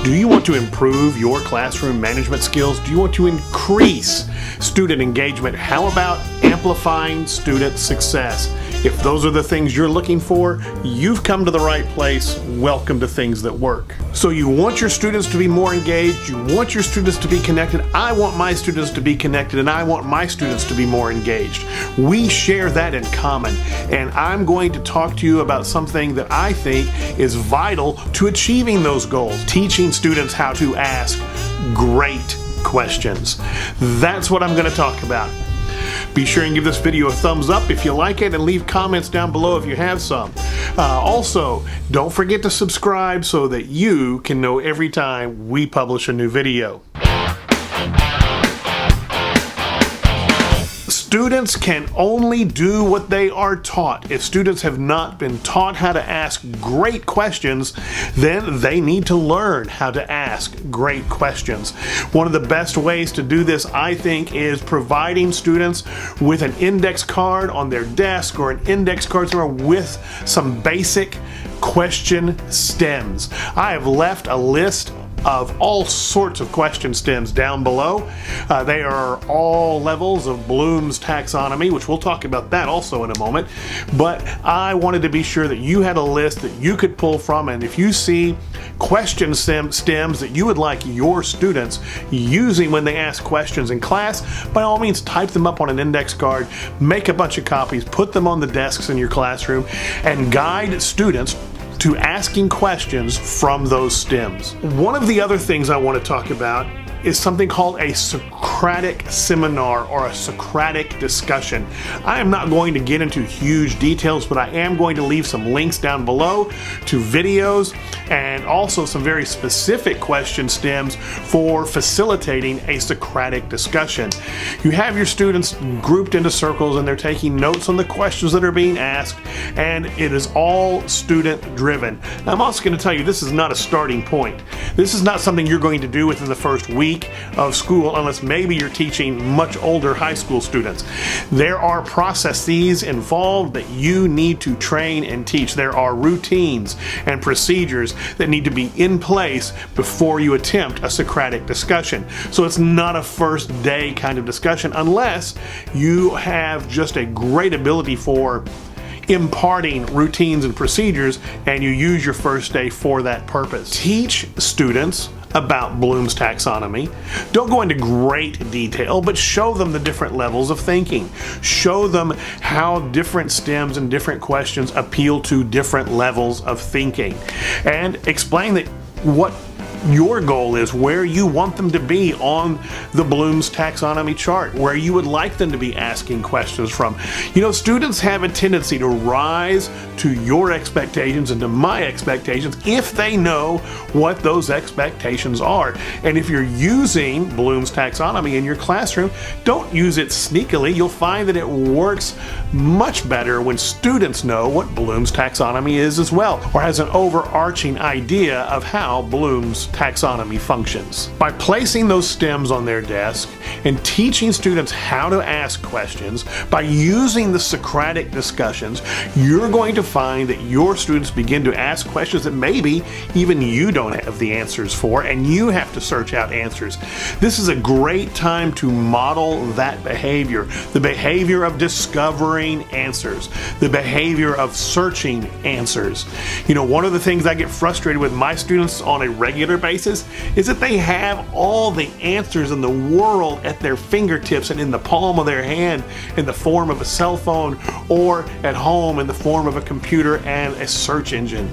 Do you want to improve your classroom management skills? Do you want to increase student engagement? How about amplifying student success? If those are the things you're looking for, you've come to the right place. Welcome to Things That Work. So you want your students to be more engaged, you want your students to be connected. I want my students to be connected, and I want my students to be more engaged. We share that in common, and I'm going to talk to you about something that I think is vital to achieving those goals, teaching students how to ask great questions. That's what I'm going to talk about. Be sure and give this video a thumbs up if you like it, and leave comments down below if you have some. Also, don't forget to subscribe so that you can know every time we publish a new video. Students can only do what they are taught. If students have not been taught how to ask great questions, then they need to learn how to ask great questions. One of the best ways to do this, I think, is providing students with an index card on their desk or an index card somewhere with some basic question stems. I have left a list of all sorts of question stems down below. They are all levels of Bloom's taxonomy, which we'll talk about that also in a moment. But I wanted to be sure that you had a list that you could pull from, and if you see question stems that you would like your students using when they ask questions in class, by all means type them up on an index card, make a bunch of copies, put them on the desks in your classroom, and guide students to asking questions from those stems. One of the other things I want to talk about is something called a Socratic Seminar or a Socratic Discussion. I am not going to get into huge details, but I am going to leave some links down below to videos and also some very specific question stems for facilitating a Socratic discussion. You have your students grouped into circles and they're taking notes on the questions that are being asked, and it is all student driven. Now, I'm also going to tell you, this is not a starting point. This is not something you're going to do within the first week of school, unless maybe you're teaching much older high school students. There are processes involved that you need to train and teach. There are routines and procedures that need to be in place before you attempt a Socratic discussion. So it's not a first day kind of discussion unless you have just a great ability for imparting routines and procedures, and you use your first day for that purpose. Teach students about Bloom's taxonomy. Don't go into great detail, but show them the different levels of thinking. Show them how different stems and different questions appeal to different levels of thinking. And explain that what your goal is, where you want them to be on the Bloom's taxonomy chart, where you would like them to be asking questions from. You know, students have a tendency to rise to your expectations and to my expectations if they know what those expectations are. And if you're using Bloom's taxonomy in your classroom, don't use it sneakily. You'll find that it works much better when students know what Bloom's taxonomy is as well, or has an overarching idea of how Bloom's taxonomy functions. By placing those stems on their desk and teaching students how to ask questions, by using the Socratic discussions, you're going to find that your students begin to ask questions that maybe even you don't have the answers for, and you have to search out answers. This is a great time to model that behavior, the behavior of discovering answers, the behavior of searching answers. You know, one of the things I get frustrated with my students on a regular basis is that they have all the answers in the world at their fingertips and in the palm of their hand in the form of a cell phone, or at home in the form of a computer and a search engine,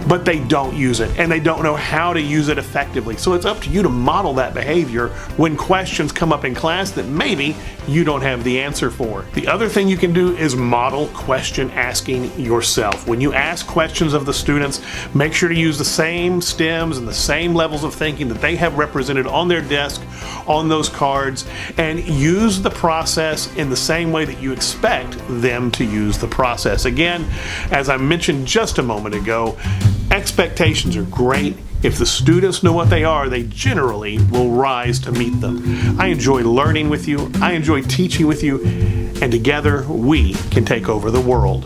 but they don't use it and they don't know how to use it effectively. So it's up to you to model that behavior when questions come up in class that maybe you don't have the answer for. The other thing you can do is model question asking yourself. When you ask questions of the students, make sure to use the same stems and the same levels of thinking that they have represented on their desk, on those cards, and use the process in the same way that you expect them to use the process. Again, as I mentioned just a moment ago, expectations are great. If the students know what they are, they generally will rise to meet them. I enjoy learning with you, I enjoy teaching with you, and together we can take over the world.